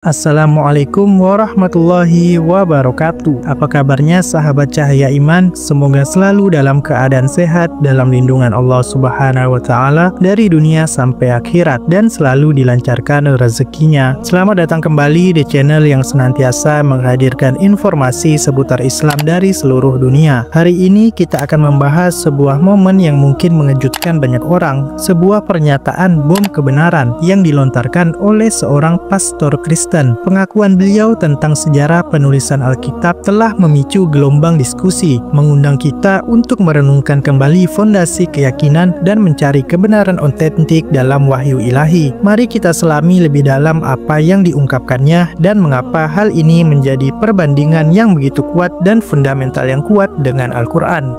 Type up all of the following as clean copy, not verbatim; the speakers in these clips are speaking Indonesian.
Assalamualaikum warahmatullahi wabarakatuh. Apa kabarnya sahabat cahaya iman? Semoga selalu dalam keadaan sehat dalam lindungan Allah Subhanahu wa Ta'ala dari dunia sampai akhirat dan selalu dilancarkan rezekinya. Selamat datang kembali di channel yang senantiasa menghadirkan informasi seputar Islam dari seluruh dunia. Hari ini kita akan membahas sebuah momen yang mungkin mengejutkan banyak orang, sebuah pernyataan bom kebenaran yang dilontarkan oleh seorang pastor Kristen. Pengakuan beliau tentang sejarah penulisan Alkitab telah memicu gelombang diskusi, mengundang kita untuk merenungkan kembali fondasi keyakinan dan mencari kebenaran otentik dalam wahyu ilahi. Mari kita selami lebih dalam apa yang diungkapkannya dan mengapa hal ini menjadi perbandingan yang begitu kuat dan fundamental yang kuat dengan Al-Quran.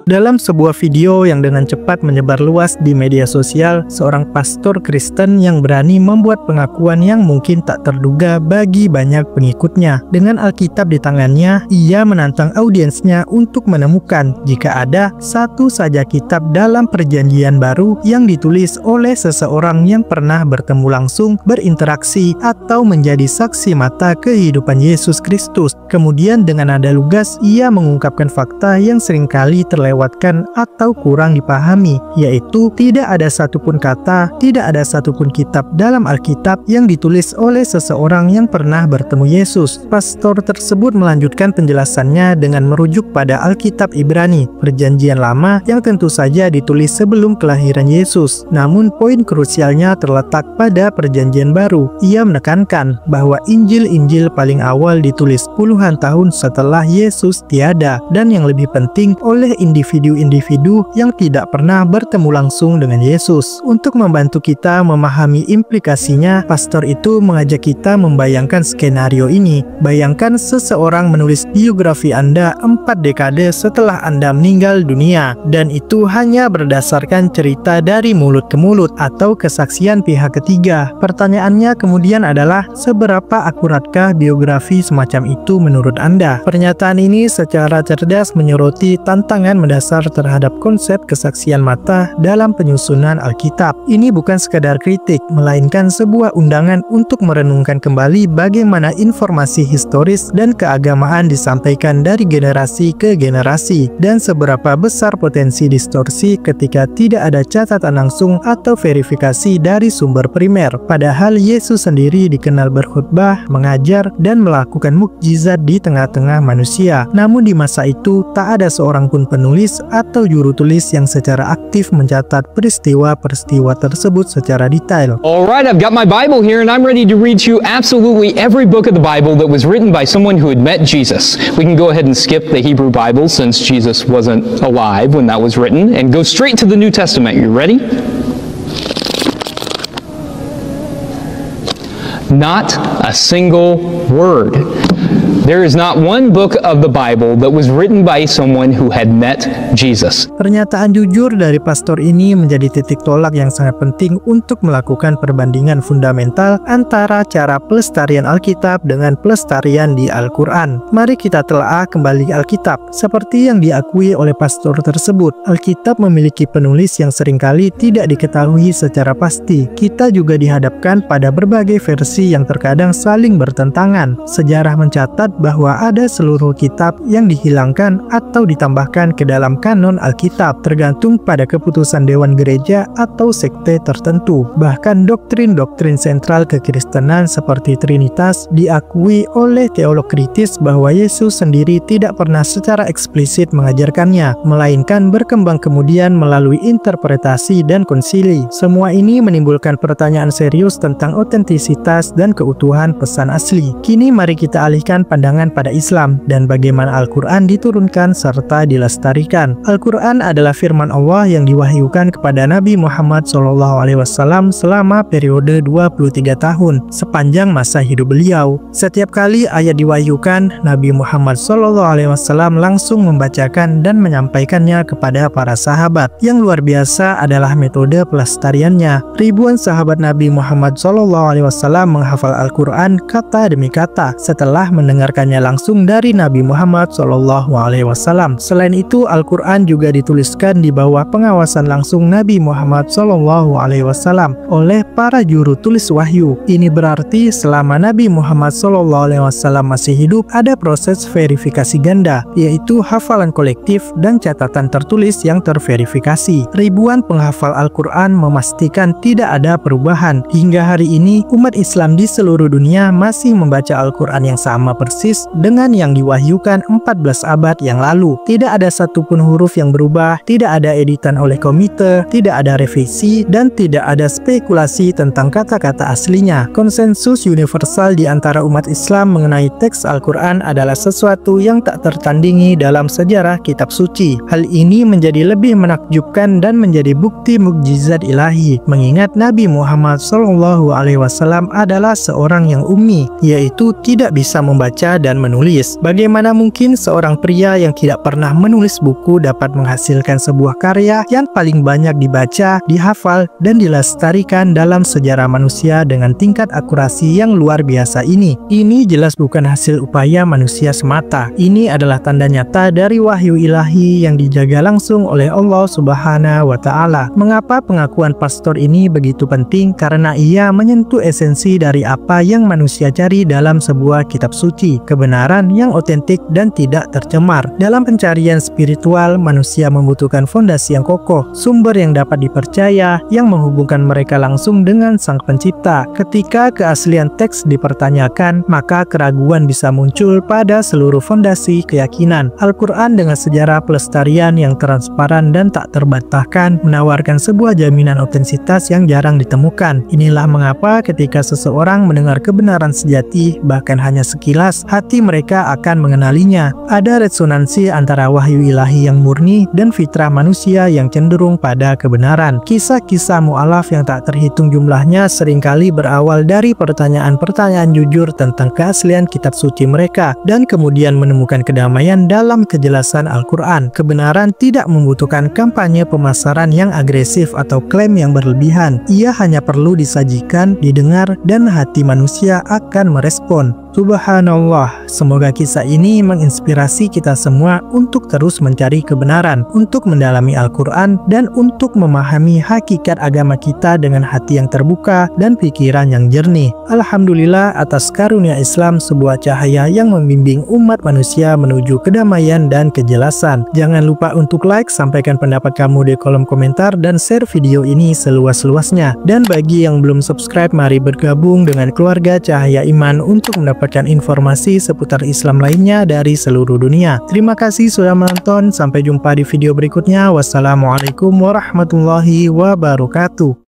Dalam sebuah video yang dengan cepat menyebar luas di media sosial, seorang pastor Kristen yang berani membuat pengakuan yang mungkin tak terduga bagi banyak pengikutnya. Dengan Alkitab di tangannya, ia menantang audiensnya untuk menemukan jika ada satu saja kitab dalam Perjanjian Baru yang ditulis oleh seseorang yang pernah bertemu langsung, berinteraksi, atau menjadi saksi mata kehidupan Yesus Kristus. Kemudian dengan nada lugas, ia mengungkapkan fakta yang seringkali terlewatkan atau kurang dipahami, yaitu tidak ada satupun kata, tidak ada satupun kitab dalam Alkitab yang ditulis oleh seseorang yang pernah bertemu Yesus. Pastor tersebut melanjutkan penjelasannya dengan merujuk pada Alkitab Ibrani, Perjanjian Lama yang tentu saja ditulis sebelum kelahiran Yesus. Namun poin krusialnya terletak pada Perjanjian Baru. Ia menekankan bahwa Injil-Injil paling awal ditulis puluhan tahun setelah Yesus tiada, dan yang lebih penting oleh individu-individu yang tidak pernah bertemu langsung dengan Yesus. Untuk membantu kita memahami implikasinya, pastor itu mengajak kita membayangkan skenario ini. Bayangkan seseorang menulis biografi Anda 4 dekade setelah Anda meninggal dunia, dan itu hanya berdasarkan cerita dari mulut ke mulut atau kesaksian pihak ketiga. Pertanyaannya kemudian adalah, seberapa akuratkah biografi semacam itu menurut Anda? Pernyataan ini secara cerdas menyoroti tantangan mendasar terhadap konsep kesaksian mata dalam penyusunan Alkitab. Ini bukan sekadar kritik, melainkan sebuah undangan untuk merenungkan kembali bagaimana informasi historis dan keagamaan disampaikan dari generasi ke generasi, dan seberapa besar potensi distorsi ketika tidak ada catatan langsung atau verifikasi dari sumber primer. Padahal Yesus sendiri dikenal berkhutbah, mengajar, dan melakukan mukjizat di tengah-tengah manusia. Namun di masa itu tak ada seorang pun penulis atau juru tulis yang secara aktif mencatat peristiwa-peristiwa tersebut secara detail. Alright, I've got my Bible here and I'm ready to read to you absolutely every book of the Bible that was written by someone who had met Jesus. We can go ahead and skip the Hebrew Bible since Jesus wasn't alive when that was written and go straight to the New Testament. You ready? Not a single word. There is not one book of the Bible that was written by someone who had met Jesus. Pernyataan jujur dari pastor ini menjadi titik tolak yang sangat penting untuk melakukan perbandingan fundamental antara cara pelestarian Alkitab dengan pelestarian di Al-Quran. Mari kita telaah kembali Alkitab. Seperti yang diakui oleh pastor tersebut, Alkitab memiliki penulis yang seringkali tidak diketahui secara pasti. Kita juga dihadapkan pada berbagai versi yang terkadang saling bertentangan. Sejarah mencatat bahwa ada seluruh kitab yang dihilangkan atau ditambahkan ke dalam kanon Alkitab, tergantung pada keputusan dewan gereja atau sekte tertentu. Bahkan doktrin-doktrin sentral kekristenan seperti Trinitas diakui oleh teolog kritis bahwa Yesus sendiri tidak pernah secara eksplisit mengajarkannya, melainkan berkembang kemudian melalui interpretasi dan konsili. Semua ini menimbulkan pertanyaan serius tentang otentisitas dan keutuhan pesan asli. Kini mari kita alihkan pandangan pandangan pada Islam dan bagaimana Al-Quran diturunkan serta dilestarikan. Al-Quran adalah firman Allah yang diwahyukan kepada Nabi Muhammad SAW selama periode 23 tahun sepanjang masa hidup beliau. Setiap kali ayat diwahyukan, Nabi Muhammad SAW langsung membacakan dan menyampaikannya kepada para sahabat. Yang luar biasa adalah metode pelestariannya. Ribuan sahabat Nabi Muhammad SAW menghafal Al-Quran kata demi kata setelah mendengarkannya langsung dari Nabi Muhammad SAW. Selain itu, Al-Quran juga dituliskan di bawah pengawasan langsung Nabi Muhammad SAW oleh para juru tulis wahyu. Ini berarti selama Nabi Muhammad SAW masih hidup, ada proses verifikasi ganda, yaitu hafalan kolektif dan catatan tertulis yang terverifikasi. Ribuan penghafal Al-Quran memastikan tidak ada perubahan. Hingga hari ini, umat Islam di seluruh dunia masih membaca Al-Quran yang sama persis dengan yang diwahyukan 14 abad yang lalu. Tidak ada satupun huruf yang berubah, tidak ada editan oleh komite, tidak ada revisi, dan tidak ada spekulasi tentang kata-kata aslinya. Konsensus universal di antara umat Islam mengenai teks Al-Quran adalah sesuatu yang tak tertandingi dalam sejarah kitab suci. Hal ini menjadi lebih menakjubkan dan menjadi bukti mukjizat ilahi, mengingat Nabi Muhammad SAW adalah seorang yang ummi, yaitu tidak bisa membaca dan menulis. Bagaimana mungkin seorang pria yang tidak pernah menulis buku dapat menghasilkan sebuah karya yang paling banyak dibaca, dihafal, dan dilestarikan dalam sejarah manusia dengan tingkat akurasi yang luar biasa ini? Ini jelas bukan hasil upaya manusia semata. Ini adalah tanda nyata dari wahyu ilahi yang dijaga langsung oleh Allah Subhanahu wa Ta'ala. Mengapa pengakuan pastor ini begitu penting? Karena ia menyentuh esensi dari apa yang manusia cari dalam sebuah kitab suci, kebenaran yang otentik dan tidak tercemar. Dalam pencarian spiritual, manusia membutuhkan fondasi yang kokoh, sumber yang dapat dipercaya, yang menghubungkan mereka langsung dengan Sang Pencipta. Ketika keaslian teks dipertanyakan, maka keraguan bisa muncul pada seluruh fondasi keyakinan. Al-Quran dengan sejarah pelestarian yang transparan dan tak terbantahkan menawarkan sebuah jaminan otentisitas yang jarang ditemukan. Inilah mengapa ketika seseorang mendengar kebenaran sejati, bahkan hanya sekilas, hati mereka akan mengenalinya. Ada resonansi antara wahyu ilahi yang murni dan fitrah manusia yang cenderung pada kebenaran. Kisah-kisah mu'alaf yang tak terhitung jumlahnya seringkali berawal dari pertanyaan-pertanyaan jujur tentang keaslian kitab suci mereka dan kemudian menemukan kedamaian dalam kejelasan Al-Quran. Kebenaran tidak membutuhkan kampanye pemasaran yang agresif atau klaim yang berlebihan. Ia hanya perlu disajikan, didengar, dan hati manusia akan merespon. Subhanallah, semoga kisah ini menginspirasi kita semua untuk terus mencari kebenaran, untuk mendalami Al-Quran, dan untuk memahami hakikat agama kita dengan hati yang terbuka dan pikiran yang jernih. Alhamdulillah atas karunia Islam, sebuah cahaya yang membimbing umat manusia menuju kedamaian dan kejelasan. Jangan lupa untuk like, sampaikan pendapat kamu di kolom komentar, dan share video ini seluas-luasnya. Dan bagi yang belum subscribe, mari bergabung dengan keluarga Cahaya Iman untuk mendapatkan informasi seputar Islam lainnya dari seluruh dunia. Terima kasih sudah menonton, sampai jumpa di video berikutnya. Wassalamualaikum warahmatullahi wabarakatuh.